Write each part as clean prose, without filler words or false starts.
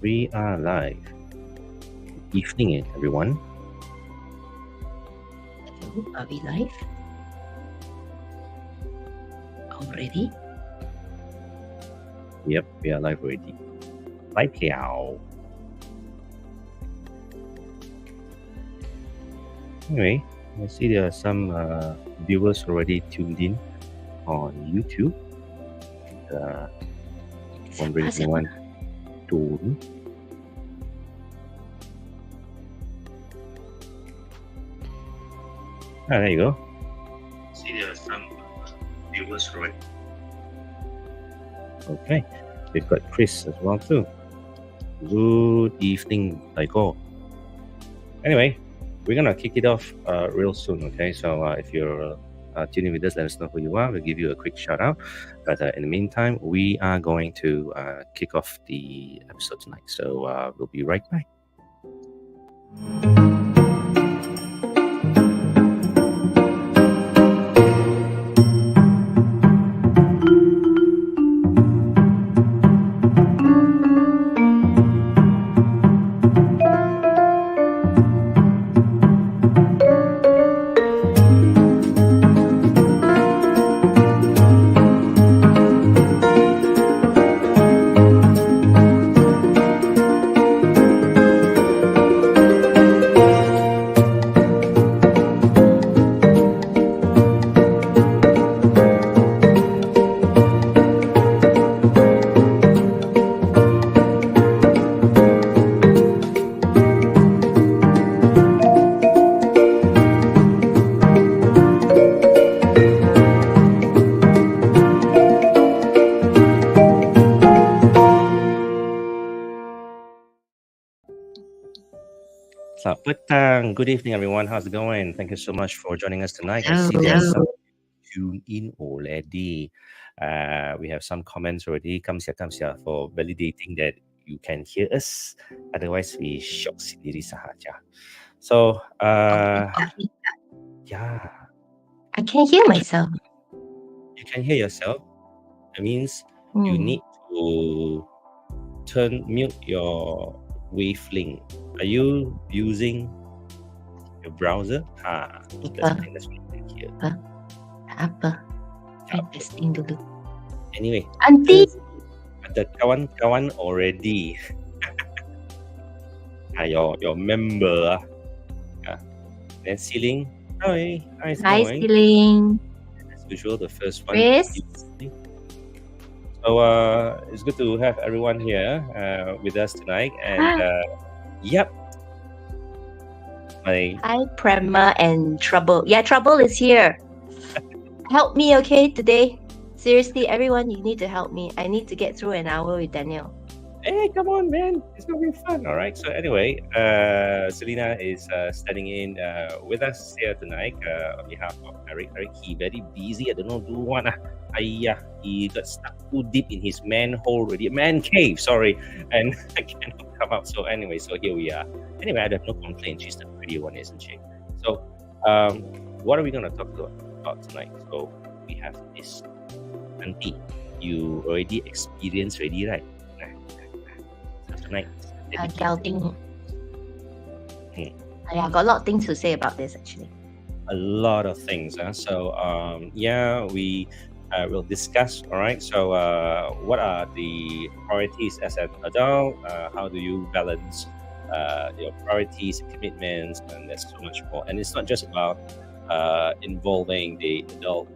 We are live. Good evening, everyone. Hello, are we live already? Yep, we are live already. Live liao. Anyway, I see there are some viewers already tuned in on YouTube. Wondering if anyone turun. There you go. See there are some viewers already. Okay, we've got Chris as well too. Good evening, Taiko. Anyway, we're gonna kick it off real soon. Okay, so if you're tuning with us, let us know who you are. We'll give you a quick shout out. But in the meantime, we are going to kick off the episode tonight. So we'll be right back. Selamat petang. Good evening, everyone. How's it going? Thank you so much for joining us tonight. I see there's some tune in already. We have some comments already. Kamsia for validating that you can hear us. Otherwise, we shock sendiri sahaja. So, Okay. yeah, I can hear myself. you can hear yourself. That means you need to mute your wavelength. Are you using your browser? That's what you can hear. Apa? Saya testing dulu. Anyway, Auntie, ada kawan-kawan already. Your member. Then Ceiling. Hi, hi, Ceiling. As usual, the first one. Chris. So it's good to have everyone here with us tonight. And yep. Hi, Prema and Trouble. Yeah, Trouble is here. Help me, okay, today. Seriously, everyone, you need to help me. I need to get through an hour with Daniel. Hey, come on, man. It's going to be fun. All right. So anyway, Selena is standing in with us here tonight on behalf of Eric. Eric, he very busy. I don't know do what. He got stuck too deep in his manhole already. Man cave, sorry. And I cannot come out. So anyway, so here we are. Anyway, I have no complaint. She's the pretty one, isn't she? So what are we going to talk about tonight? So we have this. Auntie, you already experienced already, right? Tonight. Doubting. I got a lot of things to say about this actually. A lot of things. So we will discuss. All right. So what are the priorities as an adult? How do you balance your priorities, commitments, and there's so much more. And it's not just about involving the adult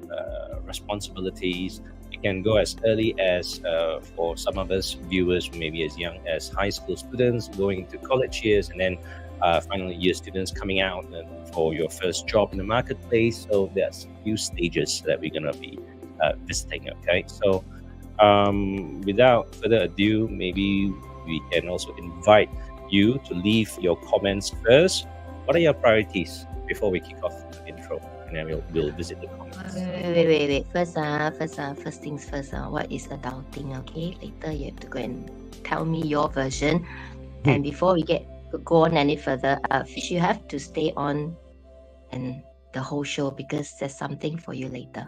responsibilities. It can go as early as for some of us viewers, maybe as young as high school students going into college years, and then final year students coming out for your first job in the marketplace. So there's a few stages that we're going to be visiting. Okay, so without further ado, maybe we can also invite you to leave your comments first. What are your priorities before we kick off the intro? And then we'll visit the comments. Wait. First things first. What is adulting? Okay, later you have to go and tell me your version. And before we go on any further, Fish, you have to stay on and the whole show because there's something for you later.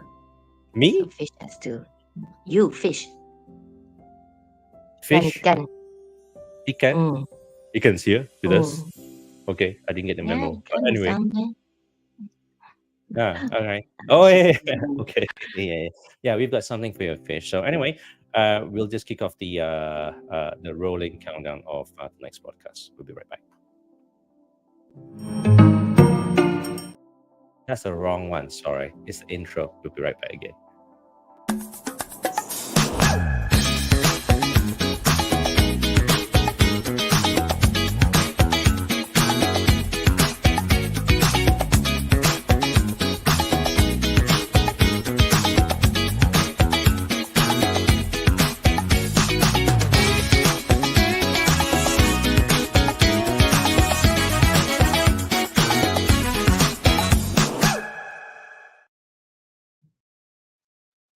Me? So Fish has to. You, Fish. Fish? Gan. Ikan, Mm. Ikan's here with us. Mm. Okay, I didn't get the Yeah, memo. But kind of anyway, sound there. yeah, all right. I Oh should yeah, say no. okay, yeah, yeah. We've got something for your fish. So anyway, we'll just kick off the rolling countdown of the next podcast. We'll be right back. That's the wrong one. Sorry, it's the intro. We'll be right back again.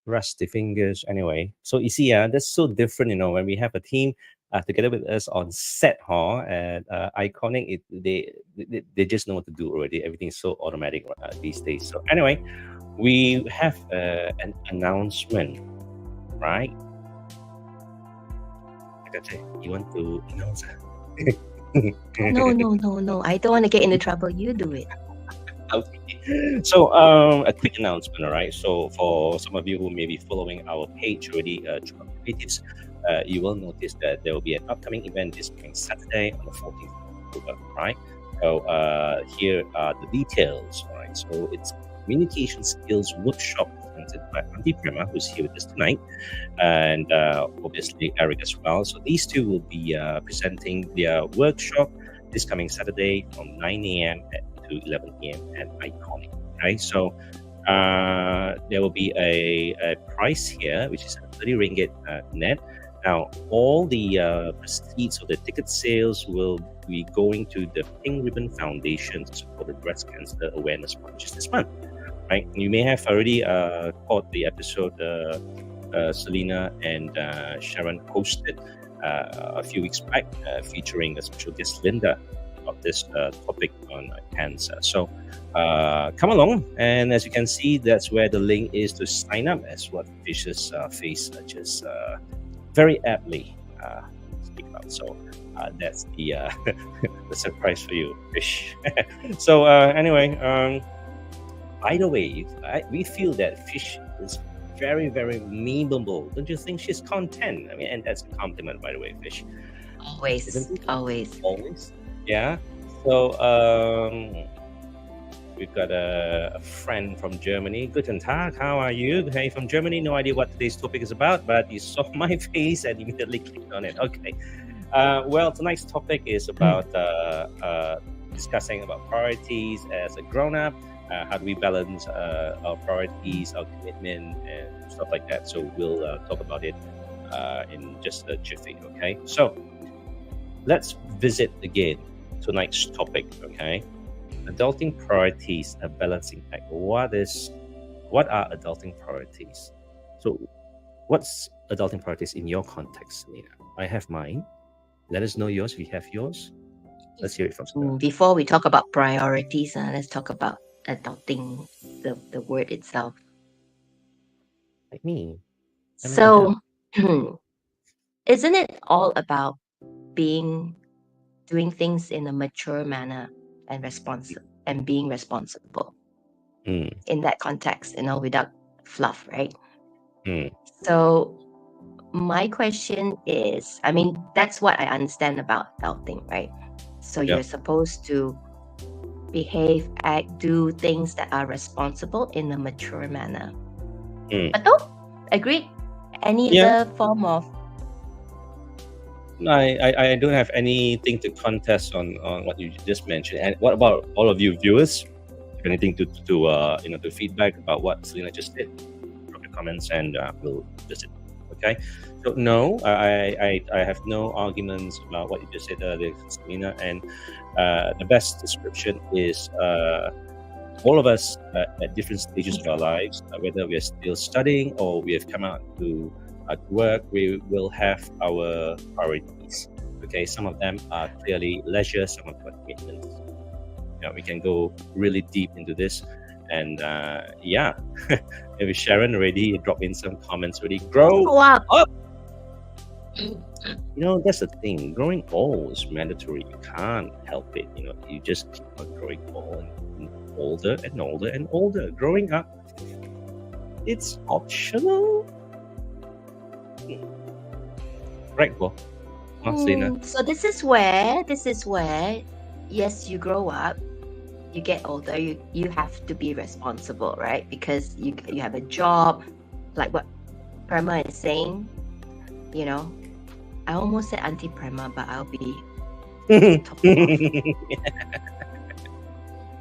Rusty fingers. Anyway, so you see, that's so different. When we have a team together with us on set, and iconic, they just know what to do already. Everything's so automatic these days. So anyway, we have an announcement, right? Okay, you want to announce? No. I don't want to get into trouble. You do it. Okay. So, a quick announcement, all right? So, for some of you who may be following our page already, Choobub Creatives, you will notice that there will be an upcoming event this coming Saturday on the 14th of October, right? So, here are the details, all right? So, it's Communication Skills Workshop presented by Auntie Prema, who's here with us tonight, and obviously Eric as well. So, these two will be presenting their workshop this coming Saturday from 9 a.m. to 11 p.m. at Iconic. Right, so there will be a price here, which is 30 ringgit net. Now, all the proceeds of the ticket sales will be going to the Pink Ribbon Foundation to support the breast cancer awareness month, just this month. Right, you may have already caught the episode Selena and Sharon hosted a few weeks back, featuring a special guest Linda of this topic on cancer. So come along, and as you can see, that's where the link is to sign up, as what Fish's face just very aptly speak about. So that's the the surprise for you, Fish. So anyway, by the way, we feel that Fish is very, very memeable. Don't you think she's content? I mean, and that's a compliment, by the way, Fish. Always. Yeah. So we've got a friend from Germany. Guten Tag. How are you? Hey, from Germany. No idea what today's topic is about, but you saw my face and immediately clicked on it. Okay. Well, tonight's topic is about discussing about priorities as a grown-up. How do we balance our priorities, our commitment, and stuff like that? So we'll talk about it in just a jiffy. Okay. So let's visit again tonight's topic. Okay, adulting priorities, a balancing act. What are adulting priorities? So what's adulting priorities in your context, Selena? I have mine. Let us know yours if you have yours. Let's hear it from Selena. Before we talk about priorities, let's talk about adulting, the word itself. Like me. So isn't it all about doing things in a mature manner and being responsible in that context, without fluff, right? So my question is, I mean, that's what I understand about adulting, right? So you're supposed to behave, act, do things that are responsible in a mature manner. But don't agree any other form of. I don't have anything to contest on what you just mentioned. And what about all of you viewers? Anything to feedback about what Selena just did? Drop your comments and we'll visit. Okay. So no, I have no arguments about what you just said earlier, Selena. And the best description is all of us at different stages of our lives, whether we are still studying or we have come out to work, we will have our priorities. Okay, some of them are clearly leisure, some of them are commitments. We can go really deep into this, and maybe Sharon already dropped in some comments already. Grow up. That's the thing. Growing old is mandatory. You can't help it. You just keep on growing old and older and older and older. Growing up, it's optional. Right, Bo? Selena? So this is where, yes, you grow up, you get older, you have to be responsible, right? Because you have a job, like what Prema is saying, you know. I almost said Auntie Prema, but I'll be talking off.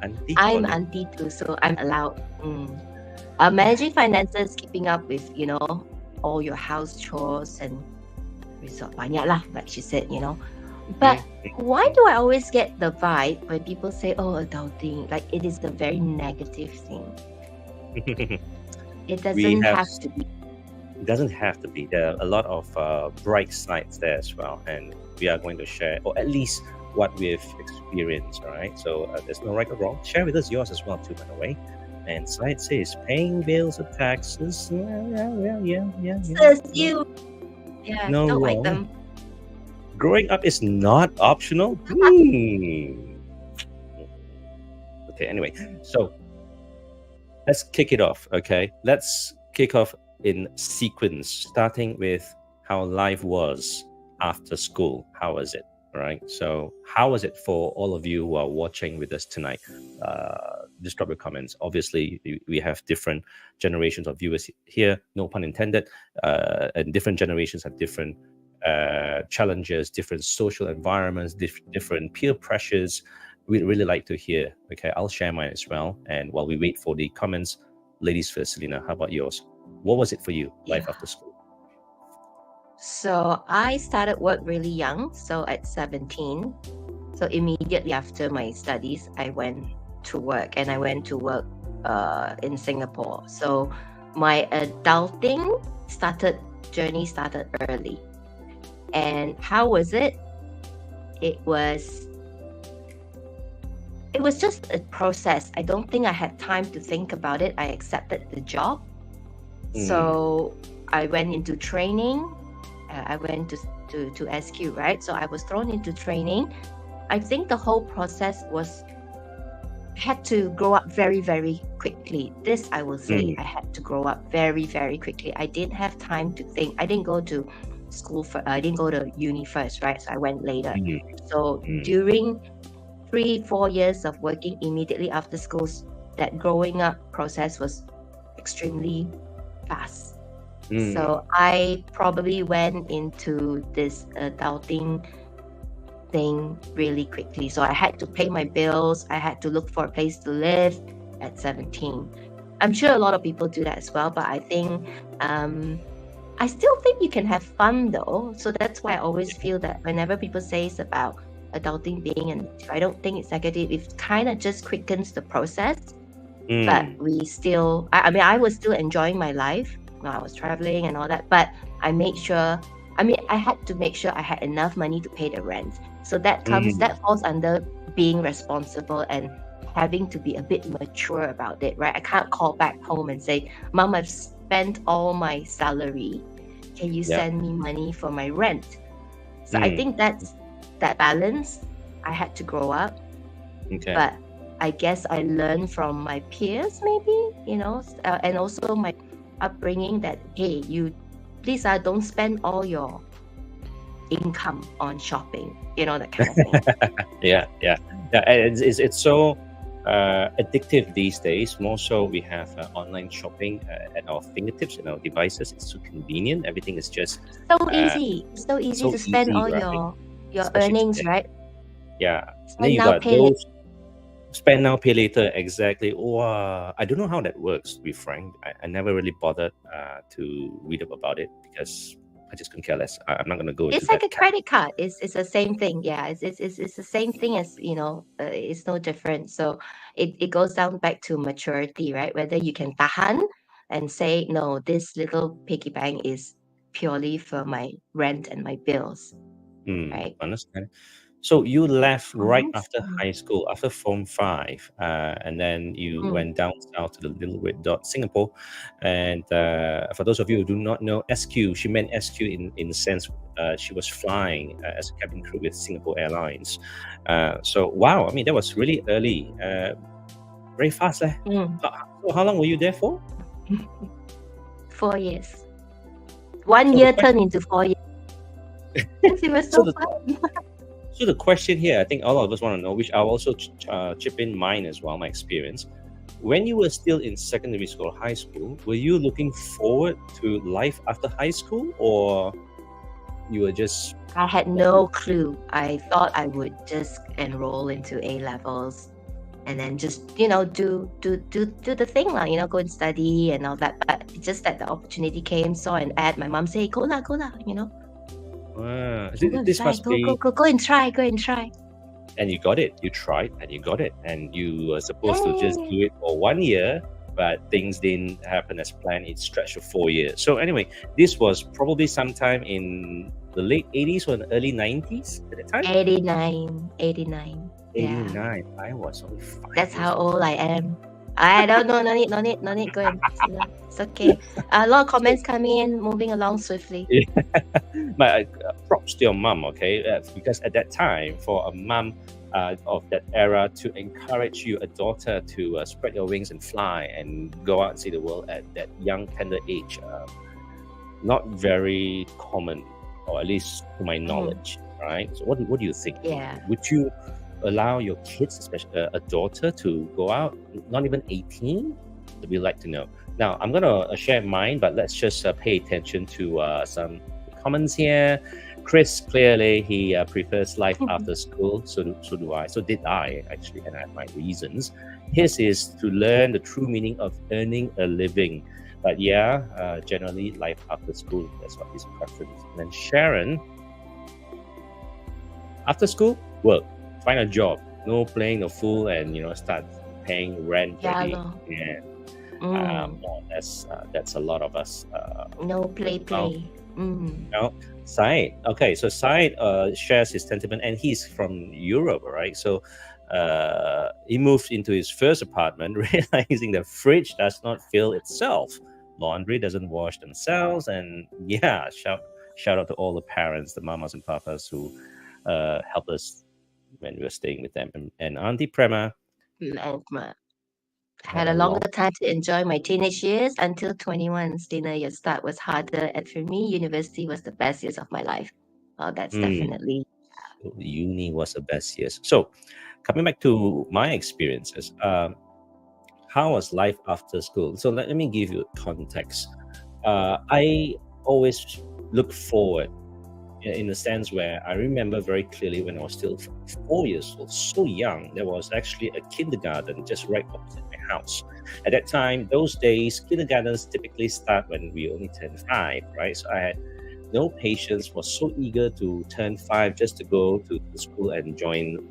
Auntie I'm calling. auntie too, so I'm allowed. Managing finances, keeping up with, all your house chores and resort banyak lah, like she said. But why do I always get the vibe when people say, "Oh, adulting," like it is a very negative thing? It we doesn't have have to be. It doesn't have to be. There are a lot of bright sides there as well, and we are going to share, or at least what we've experienced. All right, so there's no right or wrong. Share with us yours as well, too, by the way. And side says paying bills and taxes. Yeah. Says you, yeah, No don't like wrong. them. Growing up is not optional. Okay. Anyway, so let's kick it off. Okay, let's kick off in sequence, starting with how life was after school. How was it? All right. So, how was it for all of you who are watching with us tonight? Just drop your comments. Obviously, we have different generations of viewers here, no pun intended, and different generations have different challenges, different social environments, different peer pressures. We'd really like to hear. Okay, I'll share mine as well. And while we wait for the comments, ladies first, Selena, how about yours? What was it for you, life Yeah. after school? So I started work really young, so at 17. So immediately after my studies, I went to work, and I went to work in Singapore. So my adulting journey started early. And how was it? It was it was just a process. I don't think I had time to think about it. I accepted the job. So I went into training. I went to SQ, right? So I was thrown into training. I think the whole process had to grow up very, very quickly. This I will say, I had to grow up very, very quickly. I didn't have time to think. I didn't go to school I didn't go to uni first, right? So I went later. So during 3-4 years of working immediately after schools, that growing up process was extremely fast. So I probably went into this adulting thing really quickly. So I had to pay my bills. I had to look for a place to live at 17. I'm sure a lot of people do that as well, but I think I still think you can have fun though. So that's why I always feel that whenever people say about adulting being I don't think it's negative. It kind of just quickens the process. But we still, I mean, I was still enjoying my life when I was traveling and all that, but I had to make sure I had enough money to pay the rent. So that falls under being responsible and having to be a bit mature about it, right? I can't call back home and say, "Mom, I've spent all my salary. Can you send me money for my rent?" So I think that's that balance. I had to grow up. Okay. But I guess I learned from my peers, maybe, and also my upbringing that, hey, you please don't spend all your income on shopping, that kind of thing. Yeah. It's so addictive these days. More so, we have online shopping at our fingertips and our devices. It's so convenient. Everything is just So easy. So easy to spend easy, all right? your Especially earnings, today. right? Yeah. And then Spend you now, got pay later. those spend now, pay later. Exactly. Wow. I don't know how that works, to be frank. I never really bothered to read up about it because I just couldn't care less. I'm not going to go into It's like that a cat. credit card. It's the same thing. Yeah, it's the same thing as, it's no different. So it goes down back to maturity, right? Whether you can tahan and say, no, this little piggy bank is purely for my rent and my bills, right? Understand. So you left right Hong after Kong. high school, after Form 5, and then you Mm. went down south to the Little Red Dot, Singapore. And for those of you who do not know, SQ, she meant SQ in the sense she was flying as a cabin crew with Singapore Airlines. So wow, I mean that was really early, very fast. Mm. So how long were you there for? 4 years. 1 So the year question, turned into 4 years. Yes, it was so so the fun. So the question here, I think all of us want to know, which I'll also chip in mine as well, my experience. When you were still in secondary school or high school, were you looking forward to life after high school, or you were just I had no clue. I thought I would just enroll into A levels and then just do the thing lah, go and study and all that. But it's just that the opportunity came, saw an ad. My mom said, "Go lah, go and this fly, must be, go and try." and you got it. You tried and you got it, and you were supposed to just Yay! do it for 1 year, but things didn't happen as planned. It stretched for 4 years. So anyway, this was probably sometime in the late 80s or the early 90s at the time. 89. Yeah, 89. I was only 5 that's years how old. old I am. I don't know. No need. Go and see lah. It's okay. A lot of comments coming in, moving along swiftly. My props to your mum, okay? Because at that time, for a mum of that era to encourage you, a daughter, to spread your wings and fly and go out and see the world at that young, tender age, not very common, or at least to my knowledge, right? So, what do you think? Yeah. Would you allow your kids, especially a daughter, to go out, not even 18? We'd like to know. Now, I'm going to share mine, but let's just pay attention to some comments here. Chris, clearly, he prefers life after school. So do I. So did I, actually, and I have my reasons. His is to learn the true meaning of earning a living. But yeah, generally, life after school, that's what his preference. And then Sharon, after school, work, find a job, no playing the fool, and start paying rent. Yeah, Already. lor. Yeah. That's a lot of us. No play. No, Said. Okay, so Said shares his sentiment, and he's from Europe, right? So he moved into his first apartment, realizing the fridge does not fill itself, laundry doesn't wash themselves, and yeah, shout out to all the parents, the mamas and papas who helped us when we were staying with them, and Auntie Prema Had a longer time to enjoy my teenage years until 21. Stina, your start was harder. And for me, university was the best years of my life. Well, that's definitely. Uni was the best years. So, coming back to my experiences, how was life after school? So let me give you context. I always look forward, in the sense where I remember very clearly when I was still 4 years old, so young, there was actually a kindergarten just right opposite my house. At that time, those days, kindergartens typically start when we only turn 5, right? So I had no patience, was so eager to turn 5 just to go to the school and join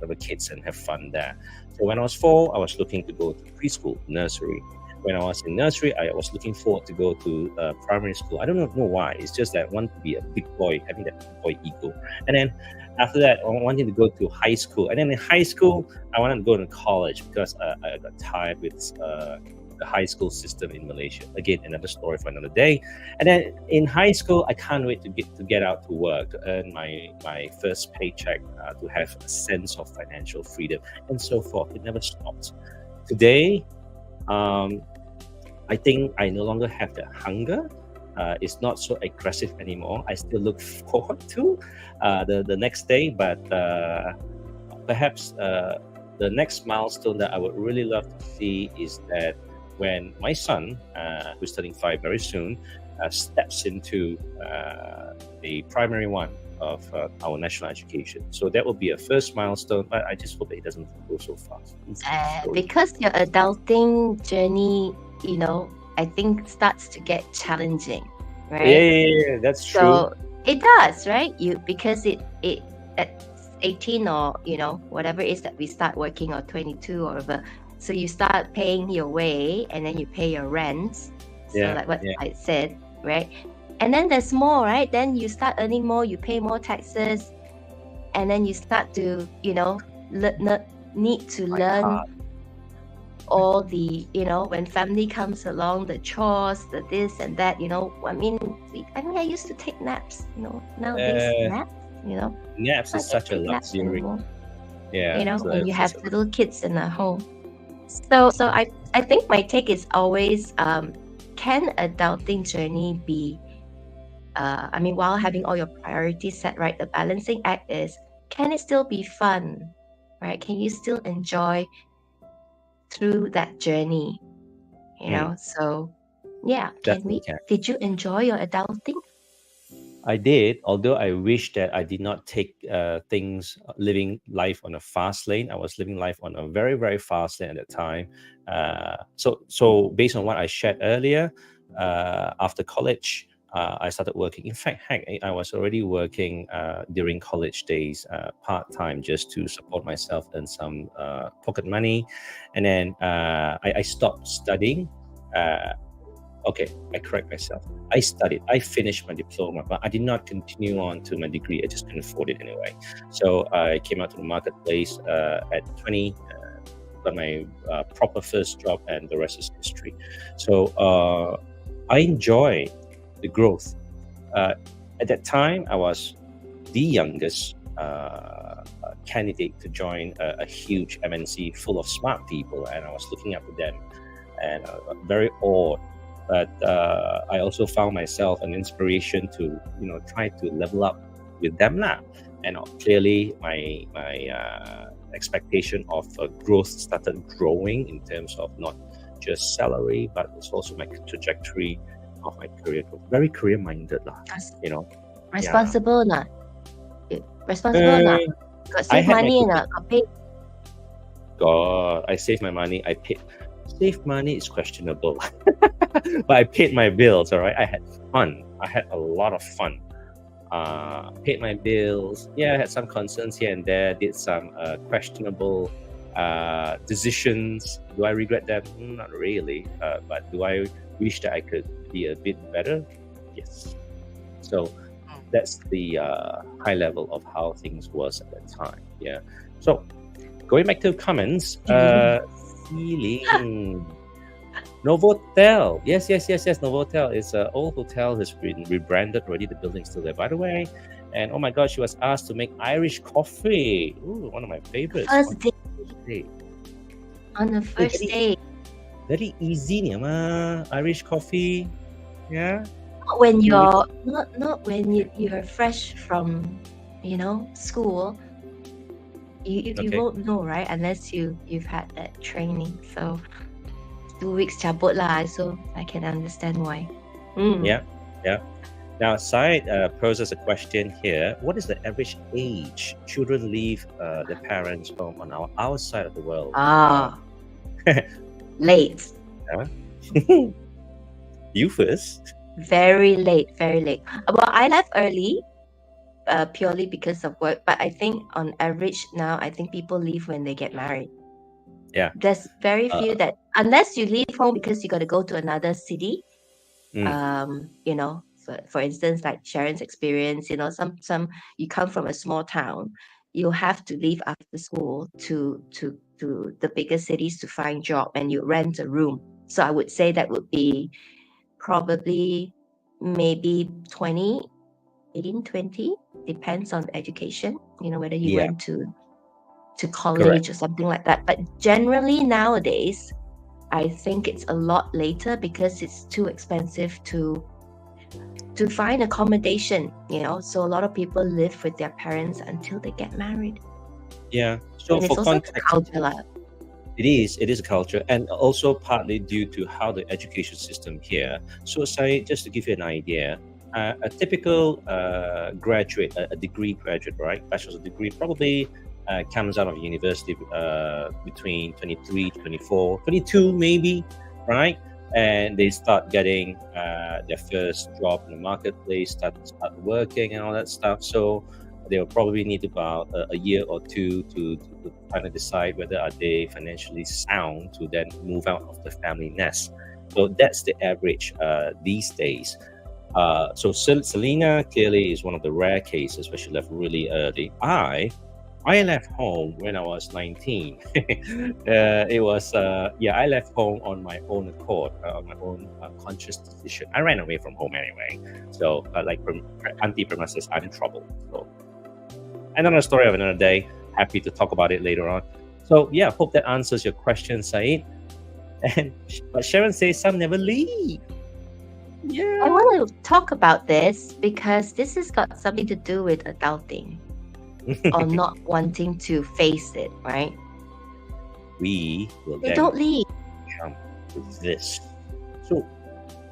other kids and have fun there. So when I was 4, I was looking to go to preschool, nursery. When I was in nursery, I was looking forward to go to primary school. I don't know why. It's just that I want to be a big boy, having that big boy ego. And then after that, I wanted to go to high school. And then in high school, I wanted to go to college because I got tired with the high school system in Malaysia. Again, another story for another day. And then in high school, I can't wait to get out to work, to earn my first paycheck, to have a sense of financial freedom, and so forth. It never stopped. Today, I think I no longer have the hunger. It's not so aggressive anymore. I still look forward to the next day, but perhaps the next milestone that I would really love to see is that when my son, who's turning 5 very soon, steps into the primary one of our national education. So that will be a first milestone, but I just hope that it doesn't go so fast. Because your adulting journey, I think starts to get challenging, right? Yeah, that's true. So it does, right? Because it at 18 or whatever it is that we start working, or 22 or whatever. So you start paying your way, and then you pay your rents. So like what I said, right? And then there's more, right? Then you start earning more, you pay more taxes, and then you start to, need to My learn heart. all the, when family comes along, the chores, the this and that, I used to take naps, nowadays Uh, naps, Naps I is don't such a take naps luxury. anymore, Yeah, when you have such a little kids in the home. So I think my take is always, can adulting journey be, while having all your priorities set right, the balancing act is, can it still be fun, right? Can you still enjoy through that journey, mm, So yeah, definitely can. did you enjoy your adulting? I did, although I wish that I did not take things, living life on a fast lane. I was living life on a very, very fast lane at that time. So based on what I shared earlier, after college, I started working. In fact, heck, I was already working during college days, part time, just to support myself and some pocket money. And then I stopped studying. Uh, Okay, I correct myself. I studied, I finished my diploma, but I did not continue on to my degree. I just couldn't afford it anyway. So I came out to the marketplace at 20, got my proper first job, and the rest is history. So I enjoy the growth. Uh, at that time, I was the youngest candidate to join a huge MNC full of smart people, and I was looking up to them and very awed. But I also found myself an inspiration to try to level up with them now. And clearly, my expectation of growth started growing in terms of not just salary, but it's also my trajectory of my career growth. Very career minded, lah. Yeah. Responsible not? Responsible not? Uh, Got I save had my money ticket. not? Got pay? God, I saved my money. I paid. Save money is questionable, but I paid my bills. All right, I had fun. I had a lot of fun. Paid my bills. Yeah, I had some concerns here and there. Did some questionable decisions. Do I regret them? Not really. But do I wish that I could be a bit better? Yes. So that's the high level of how things was at that time. Yeah. So going back to comments, feeling. Novotel. Yes. Novotel is an old hotel. Has been rebranded already. The building's still there, by the way. And oh my God, she was asked to make Irish coffee. Ooh, one of my favorites. First day. Day. On the first day. Very easy, nih, ma. Irish coffee. Yeah. Not when you're not when you're fresh from, school. You Okay. won't know, right? Unless you've had that training. So 2 weeks cabut lah, so I can understand why. Yeah. Now, Syed poses a question here. What is the average age children leave their parents' home on our side of the world? Late. You first. Very late, very late. Well, I left early, purely because of work. But I think on average now, I think people leave when they get married. Yeah. There's very few that, unless you leave home because you got to go to another city. For instance, like Sharon's experience, some you come from a small town, you have to leave after school to the bigger cities to find job, and you rent a room. So I would say that would be probably maybe 18, 20, depends on the education, whether you went to college. Correct. Or something like that. But generally nowadays, I think it's a lot later because it's too expensive to find accommodation, So a lot of people live with their parents until they get married. Yeah. So and for it's also context, culture. It is a culture, and also partly due to how the education system here. So, say, just to give you an idea, a typical graduate, a degree graduate, right, bachelor's degree, probably comes out of university between 23, 24, 22 maybe, right? And they start getting their first job in the marketplace, start working and all that stuff. So they'll probably need about a year or two to kind of decide whether are they financially sound to then move out of the family nest. So that's the average these days. So Selena clearly is one of the rare cases where she left really early. I left home when I was 19. It was yeah, I left home on my own accord, on my own conscious decision. I ran away from home anyway. So like anti premises, I'm in trouble. So another story of another day. Happy to talk about it later on. So yeah, hope that answers your question, Said. And but Sharon says some never leave. I Yeah. want to talk about this because this has got something to do with adulting or not wanting to face it, right? We will They then don't leave. come to this. So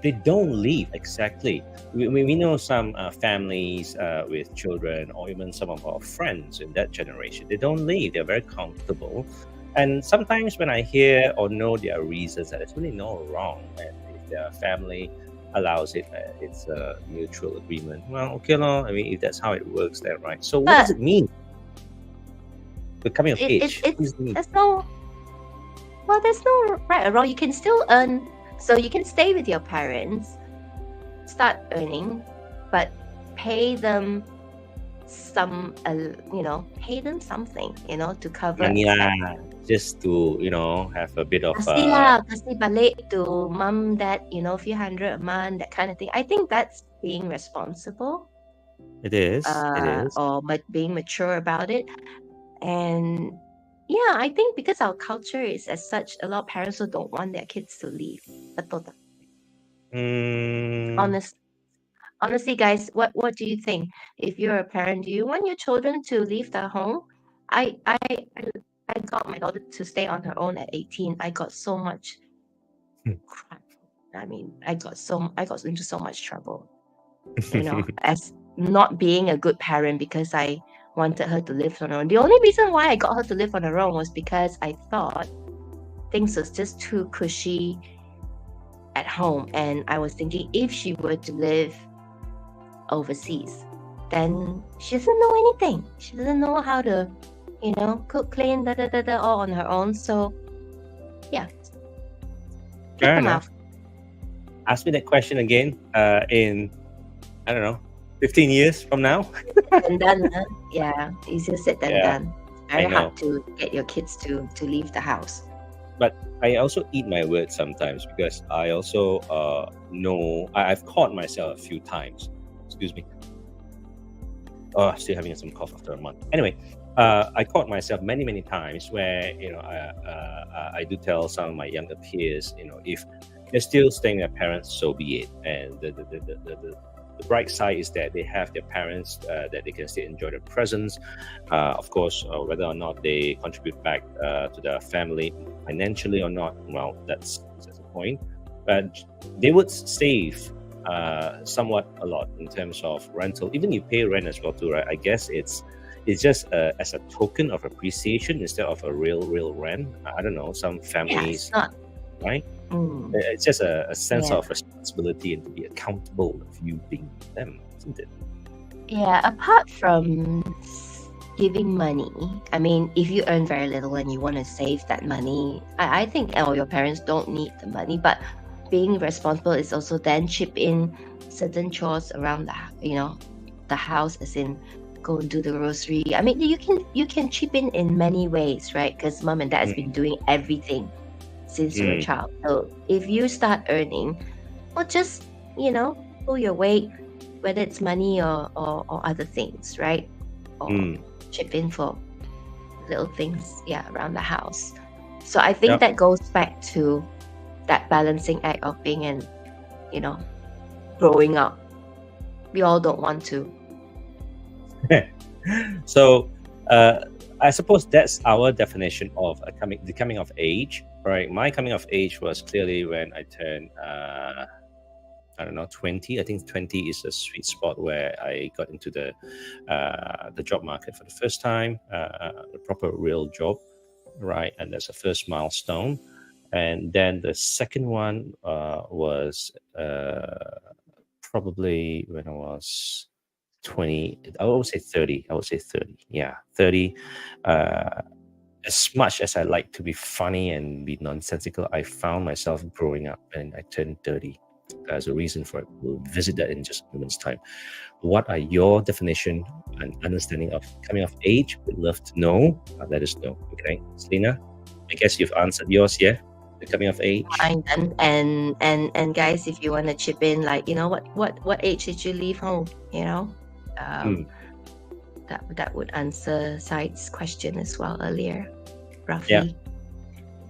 they don't leave exactly. We know some families with children, or even some of our friends in that generation. They don't leave. They're very comfortable. And sometimes when I hear or know there are reasons that there's really no wrong, and if their family allows it, it's a mutual agreement. Well, okay, no. I mean, if that's how it works, then right. So what does But it mean? The coming of age. What it's does it mean? there's no right or wrong. You can still earn, so you can stay with your parents, start earning, but pay them pay them something, to cover Money lah, expenses. just to have a bit of Kasi lah, kasi balik to mum, dad, few hundred a month, that kind of thing. I think that's being responsible, it is. or being mature about it. And yeah, I think because our culture is as such, a lot of parents who don't want their kids to leave. Betul tak? Mm, Honest, honestly, guys, what do you think? If you're a parent, do you want your children to leave the home? I I I I got my daughter to stay on her own at 18. I got so much crap. I mean, I got into so much trouble, as not being a good parent because I wanted her to live on her own. The only reason why I got her to live on her own was because I thought things was just too cushy at home, and I was thinking if she were to live overseas, then she doesn't know anything. She doesn't know how to, cook, clean, all on her own. So yeah, keep fair them out. enough. Ask me that question again in, I don't know, 15 years from now. And done. Huh? Yeah, easier said than Yeah, done. I Very know. hard to get your kids to leave the house. But I also eat my words sometimes because I also know I've caught myself a few times. Excuse me. Oh, still having some cough after a month. Anyway, I caught myself many, many times where I do tell some of my younger peers, if they're still staying with their parents, so be it. And the bright side is that they have their parents that they can still enjoy their presence. Of course, whether or not they contribute back to their family financially or not, well, that's the point. But they would save somewhat a lot in terms of rental. Even you pay rent as well too, right? I guess it's just as a token of appreciation instead of a real rent. I don't know. Some Yeah, it's families, not. right? Mm, It's just a sense yeah. of responsibility and to be accountable of you being them, isn't it? Yeah, apart from giving money, I mean, if you earn very little and you want to save that money, I think your parents don't need the money, but being responsible is also then chip in certain chores around the house, as in go and do the grocery. I mean, you can chip in many ways, right? Because mom and dad has been doing everything since you were a Mm, child. So if you start earning, well, just pull your weight, whether it's money or other things, right? Or mm, chip in for little things, yeah, around the house. So I think yep. that goes back to that balancing act of being you know, growing up. We all don't want to. So I suppose that's our definition of the coming of age, right? My coming of age was clearly when I turned I don't know, 20. I think 20 is a sweet spot where I got into the job market for the first time, a proper real job, right? And that's a first milestone. And then the second one was probably when I was 20. I would say 30. I would say 30. Yeah, 30. Uh, as much as I like to be funny and be nonsensical, I found myself growing up and I turned 30. There's a reason for it. We'll visit that in just a moment's time. What are your definition and understanding of coming of age? We'd love to know. Let us know. Okay, Selena, I guess you've answered yours. Yeah, the coming of age. Fine then. And guys, if you want to chip in, like, what age did you leave home? Hmm. That would answer Said's question as well earlier, Yeah, roughly.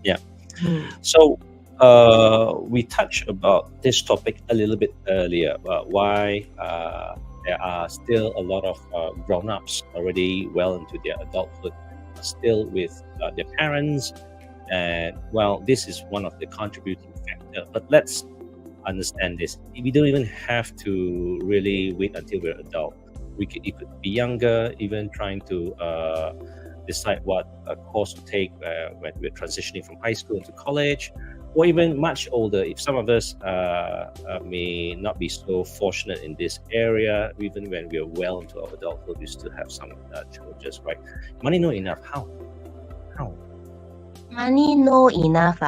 yeah. Hmm. So we touched about this topic a little bit earlier about why there are still a lot of grown-ups already well into their adulthood, still with their parents, and well, this is one of the contributing factor. But let's understand this: we don't even have to really wait until we're adult. It could be younger, even trying to decide what course to take when we're transitioning from high school into college, or even much older. If some of us may not be so fortunate in this area, even when we're well into our adulthood, we still have some challenges, right? Money not enough. How? How? Money no enough.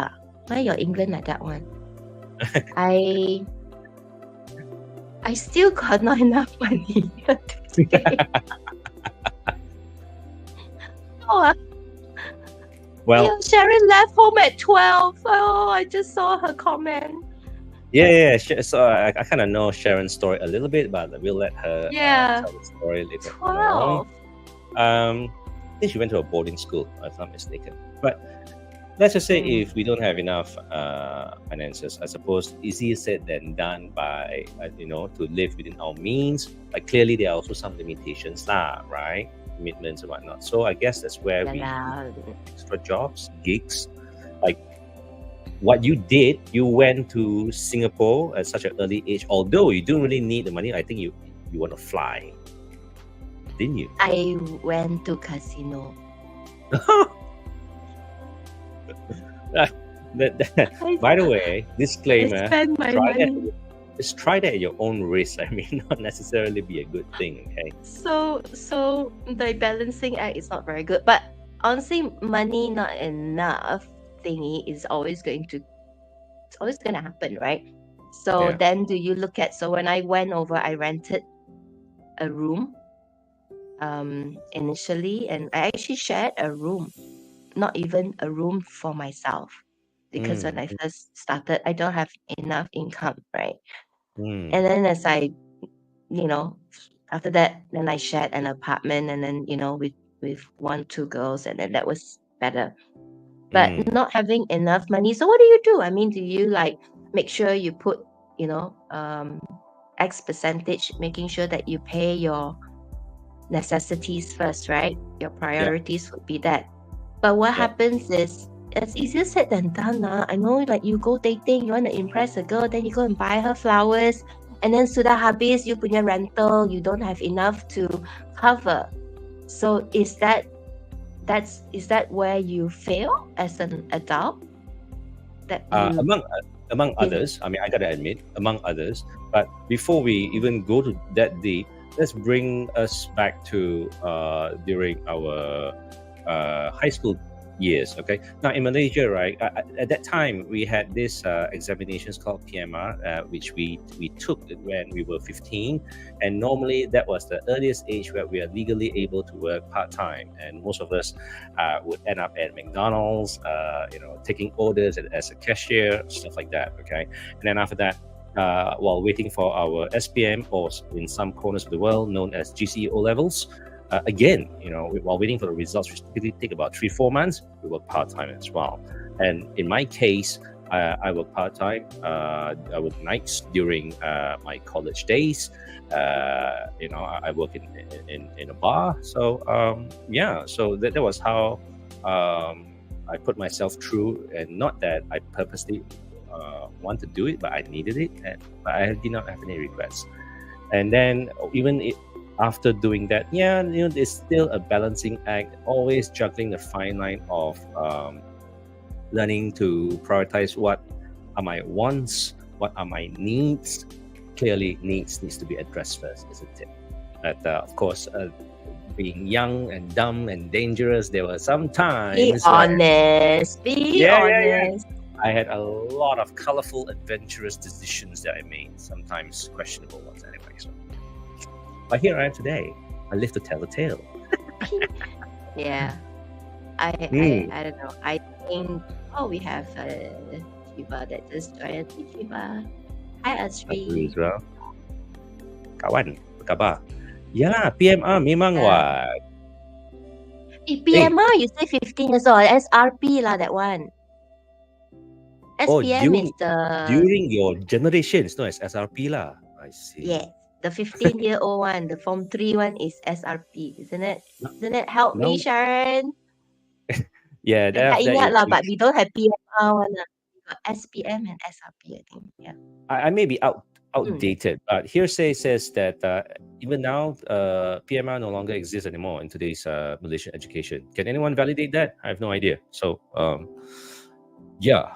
Why your England like that one? I still got not enough money today. Oh, Well, Sharon left home at 12. Oh, I just saw her comment. yeah. So I kind of know Sharon's story a little bit, but we'll let her Yeah, tell the story later 12. on. I think she went to a boarding school, if I'm not mistaken. But let's just say if we don't have enough finances, I suppose easier said than done by to live within our means. But clearly, there are also some limitations, right? Commitments and whatnot. So I guess that's where we extra jobs, gigs, like what you did. You went to Singapore at such an early age, although you don't really need the money. I think you want to fly, didn't you? I went to casino. By the way, disclaimer: I spent my money. Just try that at your own risk. I mean, not necessarily be a good thing. Okay. So the balancing act is not very good. But honestly, money not enough thingy is always going to happen, right? So then do you look at, so when I went over, I rented a room initially, and I actually shared a room, not even a room for myself, because when I first started, I don't have enough income, right? And then as I, after that, then I shared an apartment, and then, with 1-2 girls, and then that was better. But not having enough money. So what do? I mean, do you like make sure you put, X percentage, making sure that you pay your necessities first, right? Your priorities would be that. But what happens is, it's easier said than done. I know, like, you go dating, you want to impress a girl, then you go and buy her flowers, and then sudah habis, you punya rental, you don't have enough to cover. So is that where you fail as an adult? That you among others, I mean, I gotta admit, among others. But before we even go to that deep, let's bring us back to during our high school years. Okay, now in Malaysia, right, at that time we had this examinations called PMR, which we took when we were 15, and normally that was the earliest age where we are legally able to work part-time, and most of us would end up at McDonald's, taking orders as a cashier, stuff like that. Okay, and then after that, while waiting for our SPM, or in some corners of the world known as GCE O levels. Again, while waiting for the results, which typically take about 3-4 months, we work part-time as well. And in my case, I work part-time. I work nights during my college days. I work in a bar. So so that was how I put myself through, and not that I purposely want to do it, but I needed it, but I did not have any regrets. And then even after doing that, there's still a balancing act, always juggling the fine line of learning to prioritize what are my wants, what are my needs. Clearly, needs to be addressed first, isn't it? But of course, being young and dumb and dangerous, there were some times. Be honest. I had a lot of colorful, adventurous decisions that I made, sometimes questionable ones anyway. So, but here I am today. I live to tell the tale. Yeah. I Hmm. I don't know. I think we have Chiba that just joined. Chiba. Hi Aku Asri. Israel. Kawan, apa khabar? Ya, PMR memang Yeah. what. Eh, PMR you say 15 years old. SRP lah that one. oh, SPM is the during your generation, it's known as SRP lah. I see. yes, the 15-year-old one. The Form 3 one is SRP, isn't it? No- Isn't it? Help me, Now, Sharon. yeah, then I tak after that ingat you, lah, but we don't have PMR one lah. We got SPM and SRP, I think. Yeah. I may be Hmm. outdated, but hearsay says that even now, PMR no longer exists anymore in today's Malaysian education. Can anyone validate that? I have no idea. So, yeah.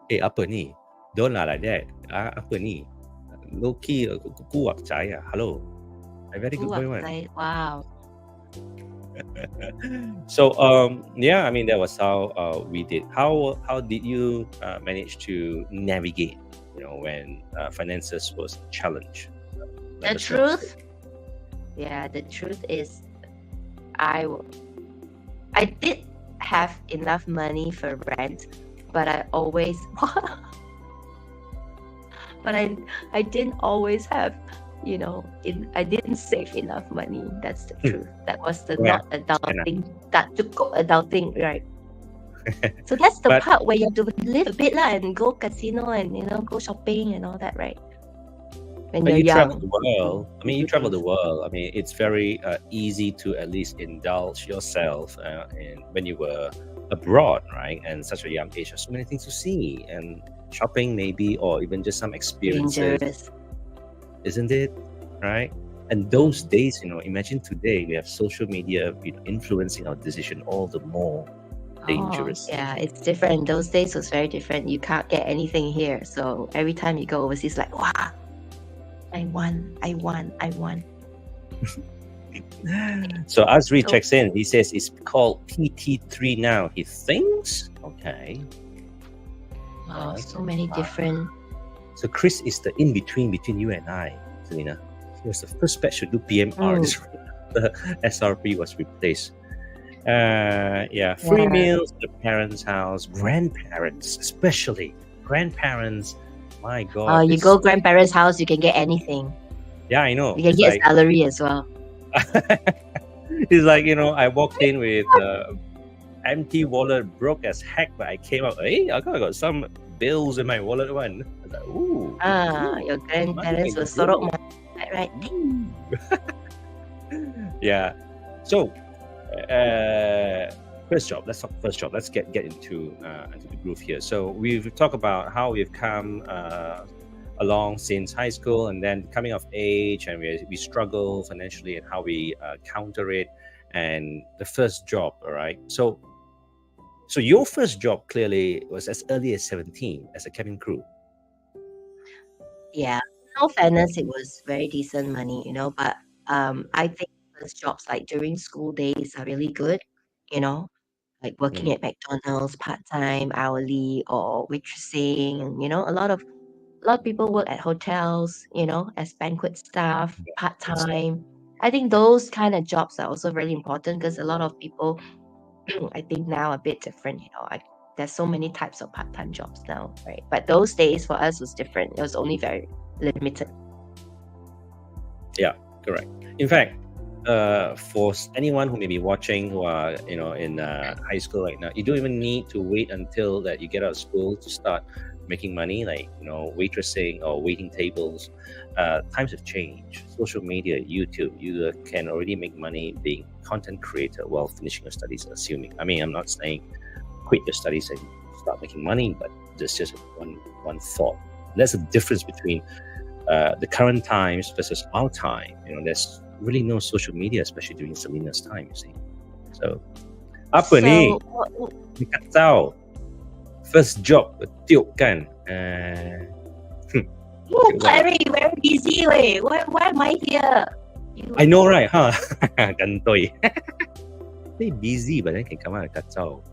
Apa ni? Don't lah like that. Apa ni? Low-key, kuat saya. Hello. A very good boy one. Wow. So, yeah, I mean, that was how we did. How did you manage to navigate, when finances was a challenge? The truth is I did have enough money for rent, but I always but I didn't always have, I didn't save enough money. That's the truth. That was the not adulting. That took adulting, right? So that's the part where you have to live a bit lah and go casino and go shopping and all that, right? When you're young. Travel the world. I mean, you travel the world. I mean, it's very easy to at least indulge yourself and when you were abroad, right? And such a young age, there's so many things to see and shopping maybe, or even just some experiences. Dangerous. Isn't it? Right? And those days, imagine today we have social media influencing our decision all the more dangerous. Yeah, it's different. Those days was very different. You can't get anything here. So every time you go overseas, like, wow, I won. So Azri checks in. He says it's called PT3 now. He thinks. Okay. Wow, so many different. So Chris is the in-between between you and I, Selena. He was the first batch to do PMR. The SRP was replaced. Free meals at the parents' house, grandparents, especially grandparents. My God. You go grandparents' house, you can get anything. Yeah, I know. You can get salary as well. It's like, I walked in with empty wallet, broke as heck, but I came out, I got some bills in my wallet one. I was like, ooh. Your grandparents were sorok, right? Yeah. So, first job. Let's talk first job. Let's get into the groove here. So we've talked about how we've come along since high school, and then coming of age, and we struggle financially, and how we counter it, and the first job. All right. So your first job clearly was as early as 17 as a cabin crew. Yeah. In all fairness, it was very decent money, but I think first jobs like during school days are really good, like working at McDonald's part-time, hourly, or waitressing. A lot of people work at hotels, as banquet staff, part-time. I think those kind of jobs are also really important because a lot of people, I think now a bit different, there's so many types of part-time jobs now, right? But those days for us was different. It was only very limited. Yeah, correct. In fact, for anyone who may be watching who are in high school right now, you don't even need to wait until that you get out of school to start making money, like waitressing or waiting tables. Times have changed. Social media, YouTube, you can already make money being content creator while finishing your studies. Assuming, I mean, I'm not saying quit your studies and start making money, but there's just one thought. There's a difference between the current times versus our time. There's really no social media, especially during Selena's time, you see. So, apa ni? Dekat tahu. First job, tiup kan? Very, very busy, way. Why am I here? I know, right? Huh? Gantoi. They busy, but then can come out kat tahu.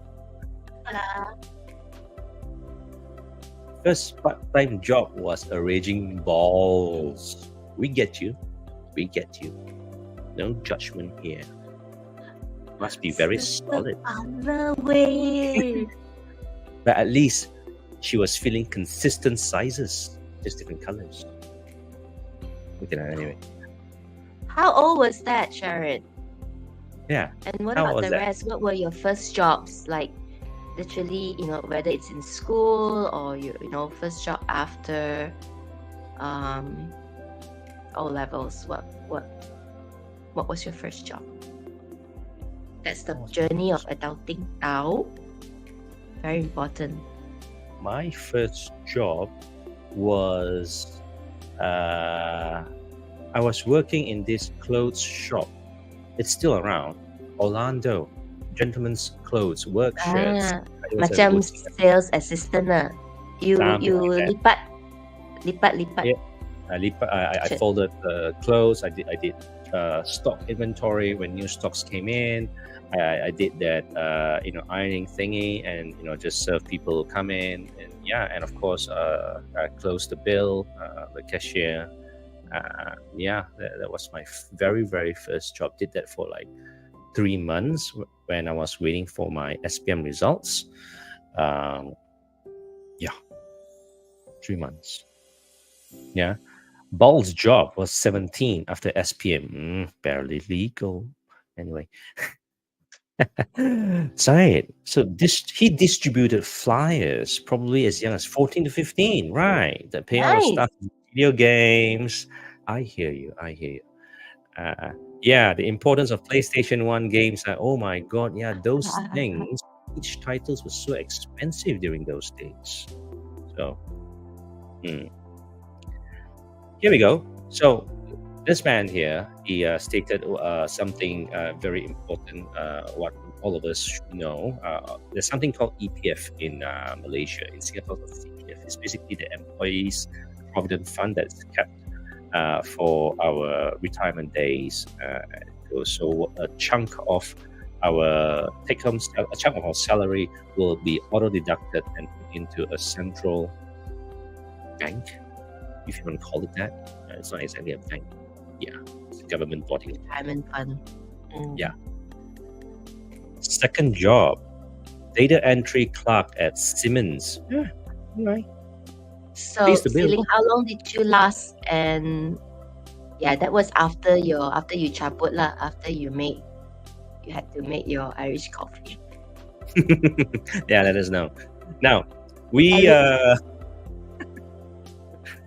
First part-time job was arranging balls. We get you. We get you. No judgment here. Must be very Just the solid. other way. But at least she was feeling consistent sizes, just different colors. Okay, anyway. How old was that, Sharon? Yeah. And what How about was the that? rest? What were your first jobs? Like literally, whether it's in school or first job after um O levels. What was your first job? That's the journey of adulting out. Very important. My first job was I was working in this clothes shop. It's still around. Orlando, gentlemen's clothes, work shirts. It was a Macam boutique. sales assistant lah. You Something like that. lipat. Yeah. I folded clothes. I did stock inventory when new stocks came in. I did that ironing thingy, and just serve people who come in, and and of course I closed the bill, the cashier. That was my very very first job. Did that for like 3 months when I was waiting for my SPM results. Um, 3 months. Yeah. Ball's job was 17 after SPM. Barely legal. Anyway. Right. So he distributed flyers probably as young as 14 to 15. Right. The payout of Nice. stuff, video games. I hear you. The importance of PlayStation 1 games. Oh my God. Yeah, those things, each titles was so expensive during those days. So, here we go. So this man here, he stated something very important. What all of us should know. There's something called EPF in Malaysia. In Singapore, it's EPF. It's basically the employees' provident fund that's kept for our retirement days. So a chunk of our take-home, a chunk of our salary will be auto-deducted and put into a central bank, if you want to call it that. It's not exactly a bank. Yeah, it's a government body. Retirement fund. Yeah. Second job, data entry clerk at Siemens. Yeah, right. So, Celine, how long did you last? And that was after you cabut lah. After you had to make your Irish coffee. Yeah, let us know. Now, we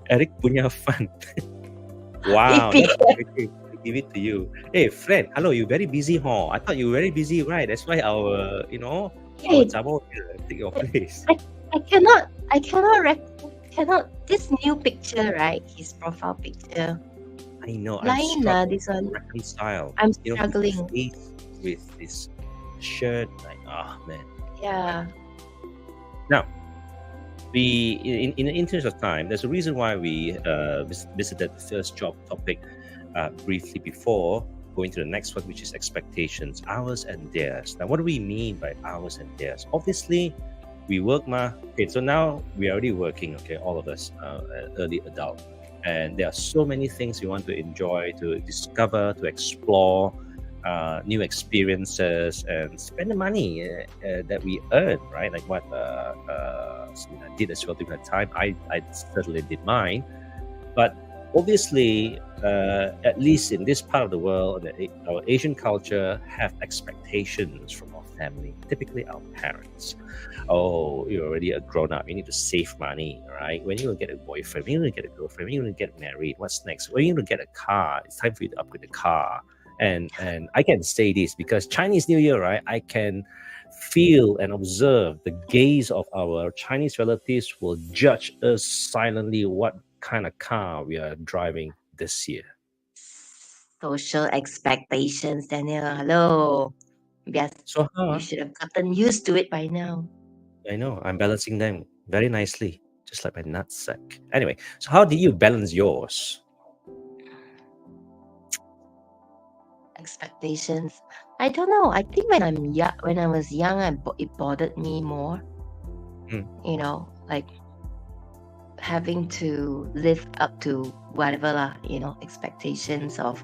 Eric punya fun. Wow, give it to you. Hey, Fred, hello, you very busy, huh? I thought you were very busy, right? That's why our Zabo take your place. I cannot. This new picture, right? His profile picture. I know. I'm this one. Reconcile. I'm struggling with this shirt. Like, man. Yeah. Now, in the interest of time, there's a reason why we visited the first job topic briefly before going to the next one, which is expectations, ours and theirs. Now, what do we mean by ours and theirs? Obviously, we work, okay, so now we're already working, okay, all of us, early adult. And there are so many things we want to enjoy, to discover, to explore, new experiences, and spend the money that we earn, right? Like what Selena did as well during that time. I certainly did mine. But obviously, at least in this part of the world, our Asian culture have expectations from our family, typically our parents. Oh, you're already a grown-up. You need to save money, right? When you will get a boyfriend, when you will get a girlfriend, when you will get married, what's next? When you will get a car, it's time for you to upgrade the car. And I can say this because Chinese New Year, right? I can feel and observe the gaze of our Chinese relatives will judge us silently what kind of car we are driving this year. Social expectations, Daniel. Hello. Yes. So you should have gotten used to it by now. I know. I'm balancing them very nicely, just like my nutsack. Anyway, so how do you balance yours? Expectations. I don't know. I think when I was young, it bothered me more. Like having to live up to whatever lah, expectations of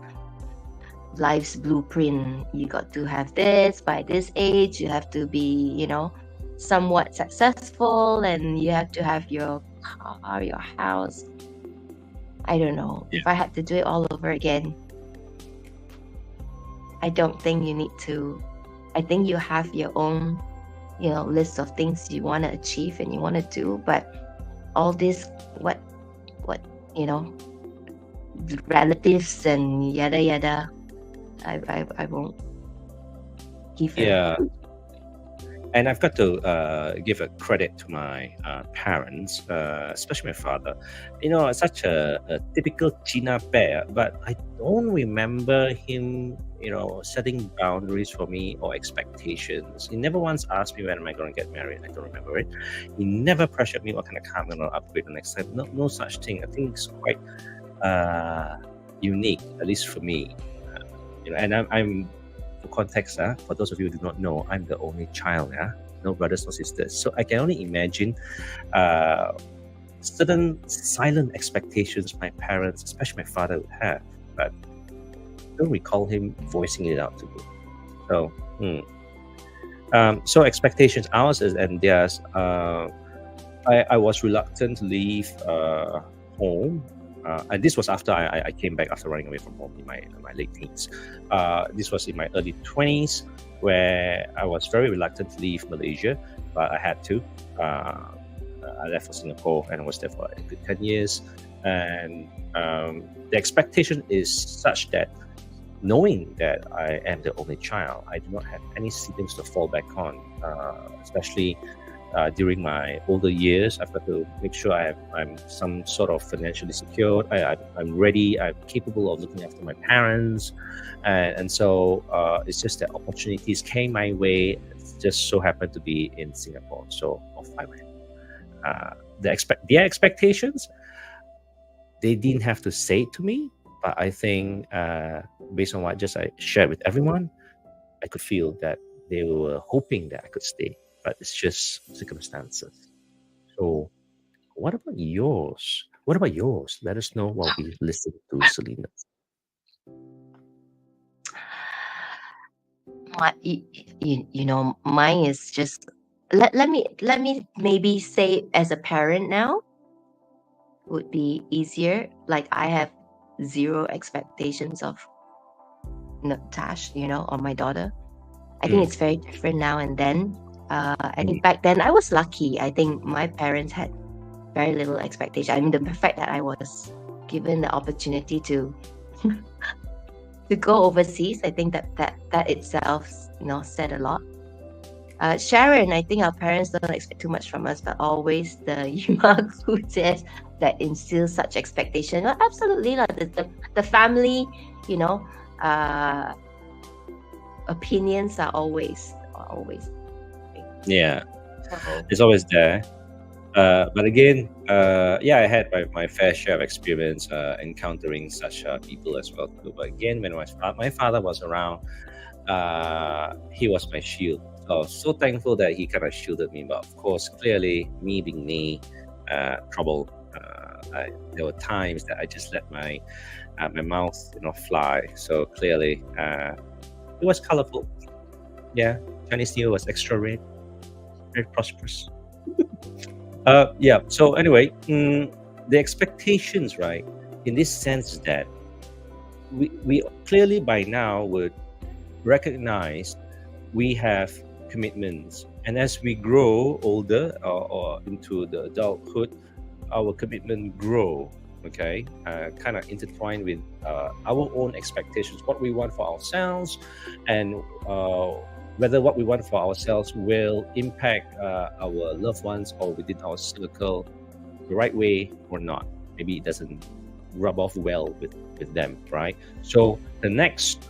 life's blueprint. You got to have this by this age, you have to be, somewhat successful, and you have to have your car, your house. I don't know. If I had to do it all over again, I don't think you need to. I think you have your own, list of things you want to achieve and you want to do, but all this, what, relatives and yada yada, I won't give it. Yeah. And I've got to give a credit to my parents, especially my father. Such a typical China bear, but I don't remember him, setting boundaries for me or expectations. He never once asked me when am I going to get married. I don't remember it. He never pressured me what kind of car I'm going to upgrade the next time. No such thing. I think it's quite unique, at least for me. And I'm for context, for those of you who do not know, I'm the only child, no brothers, no sisters. So I can only imagine certain silent expectations my parents, especially my father, would have, but I don't recall him voicing it out to me. So, so expectations, ours and theirs. I was reluctant to leave home. And this was after I came back after running away from home in my late teens. This was in my early 20s, where I was very reluctant to leave Malaysia, but I had to. I left for Singapore and I was there for a good 10 years. And the expectation is such that, knowing that I am the only child, I do not have any siblings to fall back on, especially during my older years. I've got to make sure I'm some sort of financially secured. I'm ready. I'm capable of looking after my parents, and so it's just that opportunities came my way. It just so happened to be in Singapore, so off I went. Their expectations, they didn't have to say it to me, but I think based on what I shared with everyone, I could feel that they were hoping that I could stay. But it's just circumstances. So, what about yours? Let us know while we listen to Selena. Mine is just. Let me maybe say, as a parent now, would be easier. Like, I have zero expectations of Tash, or my daughter. I think it's very different now and then. I think back then I was lucky. I think my parents had very little expectation. I mean, the fact that I was given the opportunity to to go overseas, I think that itself, said a lot. Sharon, I think our parents don't expect too much from us, but always the Yuma who says that instills such expectation. Well, absolutely, the family, opinions are always. Yeah, it's always there. But again, I had my fair share of experience encountering such people as well too. But again, when my father was around, he was my shield. So thankful that he kind of shielded me. But of course, clearly, me being me, trouble. There were times that I just let my mouth fly. So clearly, it was colorful. Yeah, Chinese New Year was extra red. Very prosperous. So anyway, the expectations, right, in this sense that we clearly by now would recognize we have commitments, and as we grow older or into the adulthood, our commitment grow, okay, kind of intertwined with our own expectations, what we want for ourselves, and whether what we want for ourselves will impact our loved ones or within our circle the right way or not. Maybe it doesn't rub off well with them, right? So the next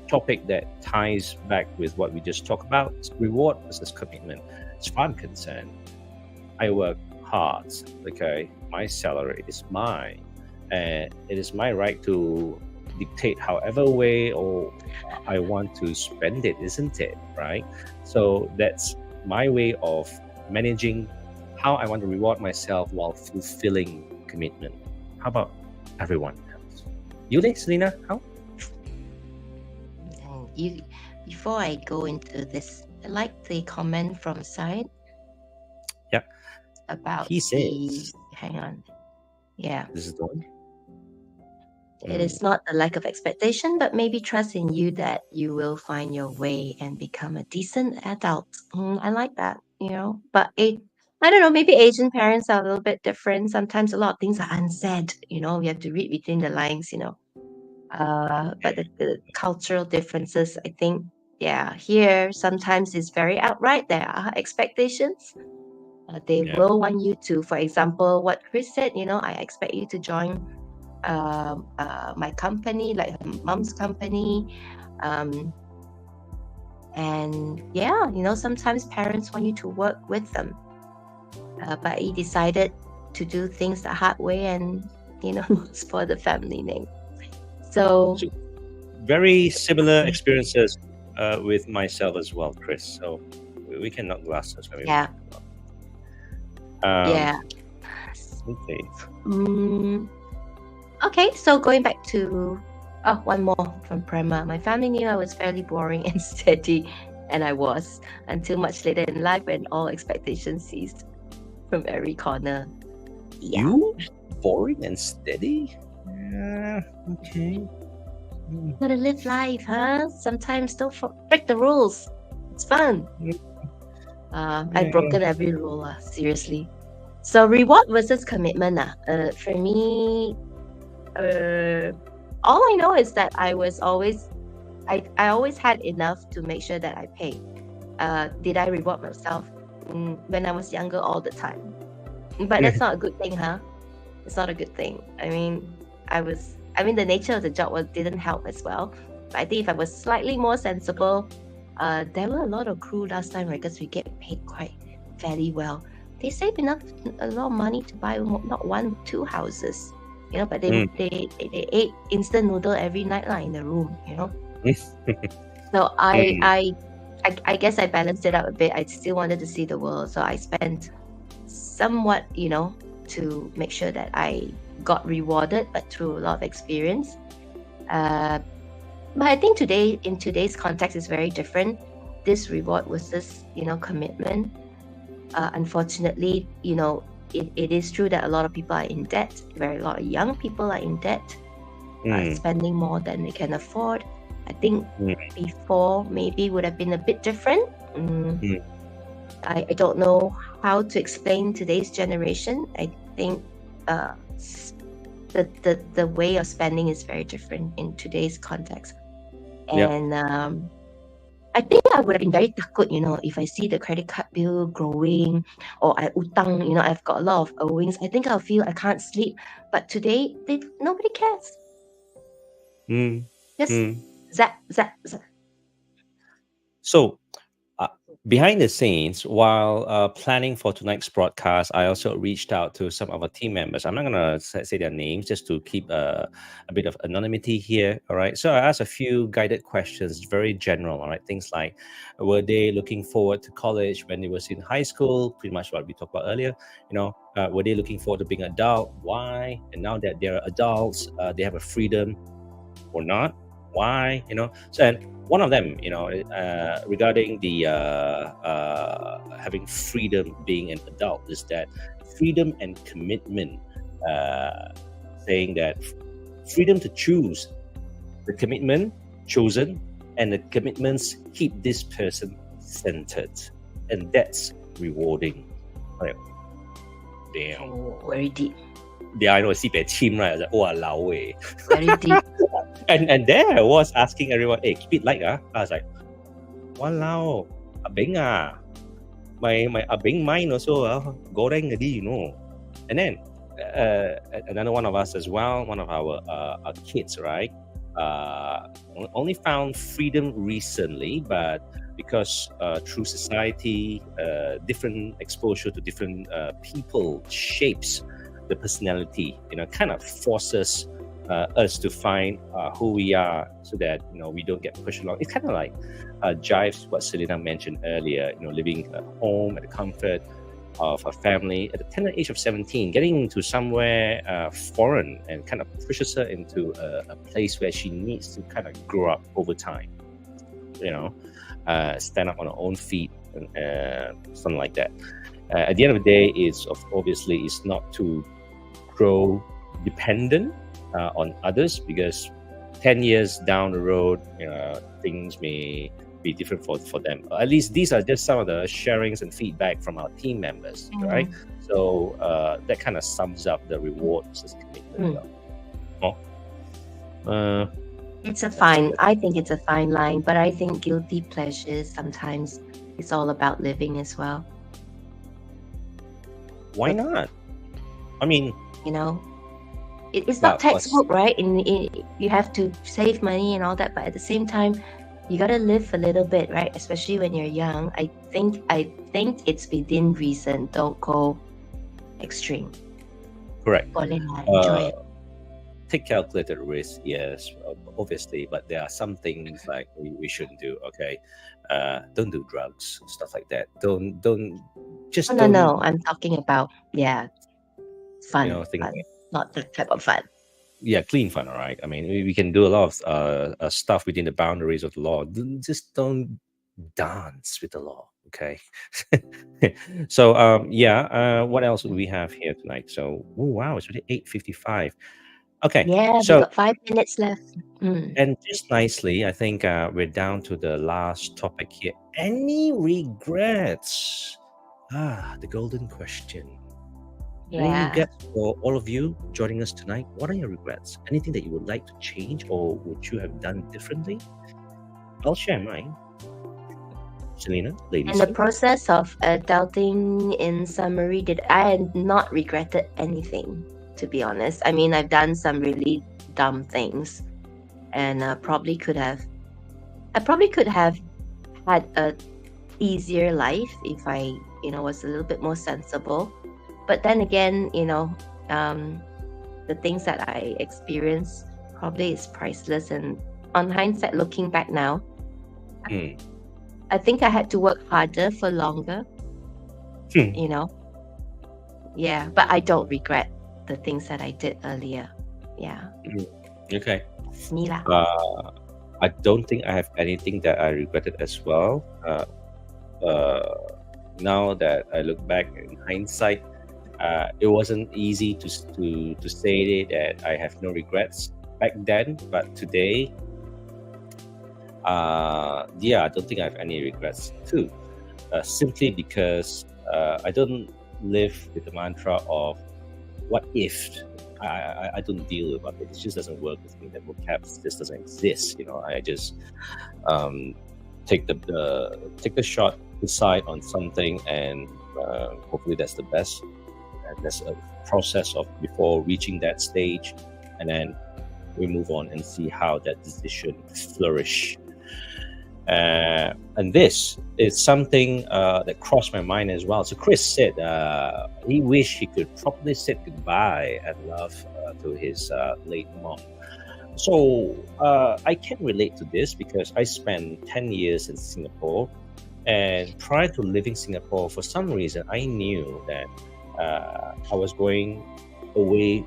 topic that ties back with what we just talked about is reward versus commitment. As far as I'm concerned, I work hard, okay? My salary is mine, and it is my right to dictate however way or I want to spend it, isn't it? Right? So that's my way of managing how I want to reward myself while fulfilling commitment. How about everyone else? You, Selena, how? And you, before I go into this, I like the comment from Side Yeah, about he the. says, Hang on. Yeah. this is the one. It is not a lack of expectation, but maybe trust in you that you will find your way and become a decent adult. I like that, But I don't know, maybe Asian parents are a little bit different. Sometimes a lot of things are unsaid, we have to read between the lines. But the cultural differences, I think, yeah, here sometimes it's very outright. There are expectations. They Yeah. will want you to, for example, what Chris said, I expect you to join my company, like her mom's company. And yeah, sometimes parents want you to work with them. But he decided to do things the hard way and, spoil the family name. So, Very similar experiences with myself as well, Chris. So we can knock glasses when we yeah. Yeah. Okay. Okay, so going back to one more from Prema. My family knew I was fairly boring and steady, and I was, until much later in life when all expectations ceased from every corner. Yeah. You boring and steady? Yeah, okay. Gotta live life, huh? Sometimes don't break the rules. It's fun. I've broken every rule, seriously. So reward versus commitment. For me, all I know is that I always had enough to make sure that I paid. Did I reward myself? When I was younger, all the time. But that's not a good thing, huh? It's not a good thing. I mean, the nature of the job didn't help as well. But I think if I was slightly more sensible, there were a lot of crew last time, right? Because we get paid quite fairly well. They save a lot of money to buy not 1, 2 houses, but they ate instant noodle every night in the room, So I guess I balanced it out a bit. I still wanted to see the world, so I spent somewhat, to make sure that I got rewarded, but through a lot of experience. But I think in today's context is very different. This reward was this, commitment. Unfortunately, it is true that a lot of people are in debt. A lot of young people are in debt, spending more than they can afford. I think before maybe would have been a bit different. I don't know how to explain today's generation. I think the way of spending is very different in today's context. And I think I would have been very takut, if I see the credit card bill growing or I utang, I've got a lot of owings. I think I'll feel I can't sleep. But today, nobody cares. Just zap, zap, zap. So, behind the scenes, while planning for tonight's broadcast, I also reached out to some of our team members. I'm not going to say their names just to keep a bit of anonymity here. All right. So I asked a few guided questions, very general. All right. Things like, were they looking forward to college when they was in high school? Pretty much what we talked about earlier. Were they looking forward to being an adult? Why? And now that they're adults, they have a freedom or not? Why? So and one of them, regarding the having freedom being an adult, is that freedom and commitment, saying that freedom to choose the commitment chosen, and the commitments keep this person centered, and that's rewarding. Like, damn. Oh, very deep. Yeah, I know. See, team, right? I was like, oh, lao way. Very deep. And there I was asking everyone, hey, keep it light, I was like, walao, abeng my abeng mine also goreng adi, And then another one of us as well, one of our kids, right? Only found freedom recently, but because through society, different exposure to different people shapes the personality, kind of forces us to find who we are, so that we don't get pushed along. It's kind of like jives what Selena mentioned earlier, living at home, at the comfort, of a family at the tender age of 17, getting into somewhere foreign, and kind of pushes her into a place where she needs to kind of grow up over time, you know, stand up on her own feet, and something like that. At the end of the day, obviously it's not to grow dependent on others, because 10 years down the road, things may be different for them. At least these are just some of the sharings and feedback from our team members, right? So that kind of sums up the rewards as commitment. I think it's a fine line, but I think guilty pleasures sometimes it's all about living as well. Why not? I mean, it's not textbook, right? You have to save money and all that, but at the same time, you gotta live a little bit, right? Especially when you're young. I think it's within reason. Don't go extreme. Correct. Enjoy it. Take calculated risk, yes, obviously, but there are some things like we shouldn't do. Okay, don't do drugs, stuff like that. Don't just don't. No. I'm talking about fun. Fun. Not that type of fun. Yeah, clean fun, all right. I mean, we can do a lot of stuff within the boundaries of the law. Just don't dance with the law, okay? So, what else do we have here tonight? So, oh wow, it's already 8:55. Okay. Yeah, so we got 5 minutes left. And just nicely, I think we're down to the last topic here. Any regrets? The golden question. Any regrets for all of you joining us tonight? What are your regrets? Anything that you would like to change, or would you have done differently? I'll share mine. Selena, ladies. In the process of adulting, in summary, I not regretted anything, to be honest. I mean, I've done some really dumb things, and I probably could have had a easier life if I, was a little bit more sensible. But then again, the things that I experienced probably is priceless. And on hindsight, looking back now, I think I had to work harder for longer, Yeah, but I don't regret the things that I did earlier. Yeah. Okay. Mila. I don't think I have anything that I regretted as well. Now that I look back in hindsight, it wasn't easy to say that I have no regrets back then, but today, I don't think I have any regrets too. Simply because I don't live with the mantra of what if. I don't deal with it. It just doesn't work with me. That vocab just doesn't exist. I just take the shot, decide on something, and hopefully that's the best. And there's a process of before reaching that stage, and then we move on and see how that decision flourish. And this is something that crossed my mind as well. So Chris said he wished he could properly say goodbye and love to his late mom. So I can relate to this because I spent 10 years in Singapore, and prior to leaving Singapore, for some reason, I knew that I was going away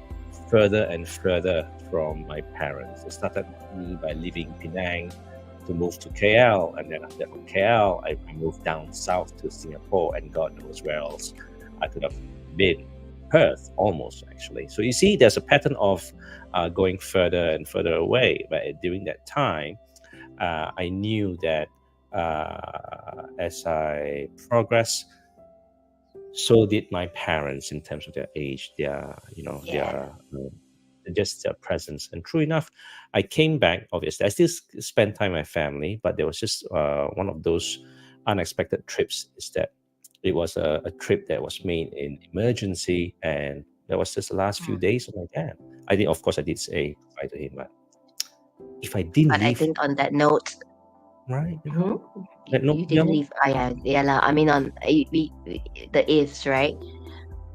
further and further from my parents. It started by leaving Penang to move to KL, and then after from KL, I moved down south to Singapore, and God knows where else I could have been. Perth, almost, actually. So you see, there's a pattern of going further and further away. But during that time, I knew that as I progressed, so did my parents in terms of their age, their just their presence. And true enough, I came back. Obviously, I still spent time with my family, but there was just one of those unexpected trips. Is that it was a trip that was made in emergency, and that was just the last few days of my dad. Of course, I did say bye to him, but if I didn't But leave, I think on that note, right? That note, you didn't leave. I mean, on the ifs, right?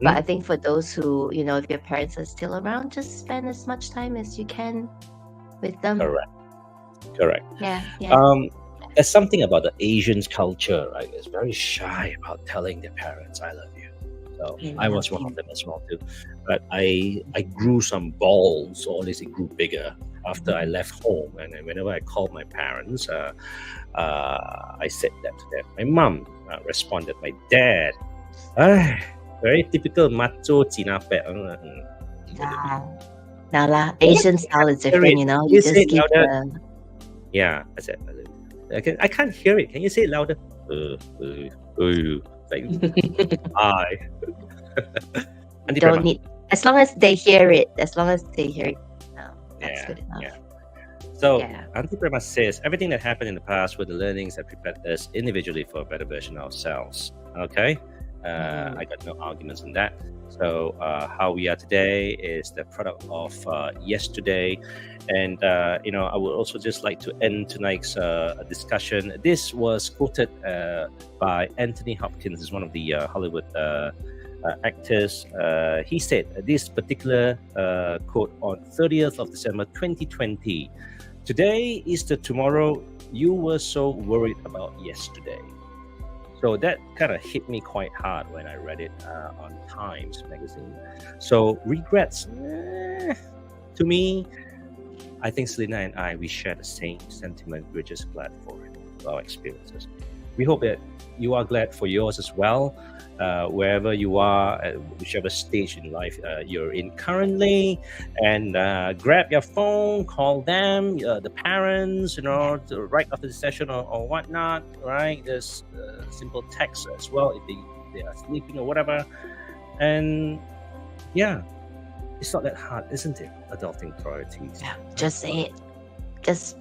But I think for those who, if your parents are still around, just spend as much time as you can with them. Correct. Yeah. There's something about the Asian culture, right? It's very shy about telling their parents, "I love you." So Really I was one of nothing. them as well too. But I grew some balls, or at least it grew bigger after I left home. And then whenever I called my parents, I said that to them. My mom responded. My dad, ah, very typical macho chinapet. Yeah. Now lah, Asian style is Hear different, it. you know. Can You you say just it give louder? the Yeah, I said. I can't hear it. Can you say it louder? Like, I. Auntie don't Prema. need as long as they hear it. As long as they hear it, that's Yeah, good enough. yeah. So, Yeah. Auntie Prema says everything that happened in the past were the learnings that prepared us individually for a better version of ourselves. Okay, I got no arguments on that. So, how we are today is the product of yesterday, and I would also just like to end tonight's discussion. This was quoted by Anthony Hopkins, is one of the Hollywood actors. He said this particular quote on 30th of December 2020. Today is the tomorrow you were so worried about yesterday. So that kind of hit me quite hard when I read it on Times magazine. So regrets, to me, I think Selena and I, we share the same sentiment. We're just glad for our experiences. We hope that you are glad for yours as well, wherever you are, at whichever stage in life you're in currently. And grab your phone, call them, the parents, right after the session or whatnot, right? There's simple text as well if they are sleeping or whatever. And yeah, it's not that hard, isn't it? Adulting priorities. Yeah, just say it. It's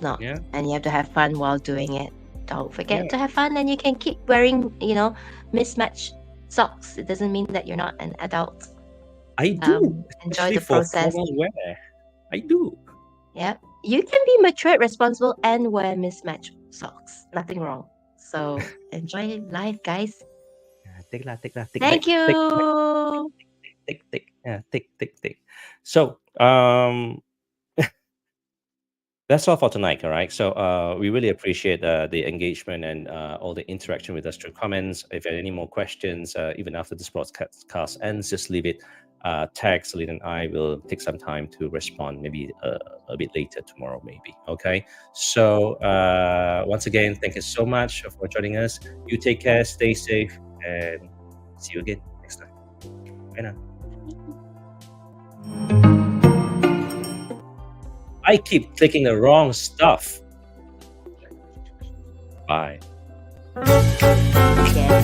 not. Yeah. And you have to have fun while doing it. Don't forget Yeah. to have fun, and you can keep wearing, mismatched socks. It doesn't mean that you're not an adult. I do. Enjoy Especially the for process. formal wear. I do. Yeah, you can be mature, responsible, and wear mismatched socks. Nothing wrong. So enjoy life, guys. Take. Thank you. Take. So, that's all for tonight, all right? So we really appreciate the engagement and all the interaction with us through comments. If you have any more questions, even after this broadcast ends, just leave it. Tag Selena and I will take some time to respond, maybe a bit later tomorrow, maybe. Okay. So once again, thank you so much for joining us. You take care, stay safe, and see you again next time. Bye now. I keep clicking the wrong stuff. Bye. Yeah.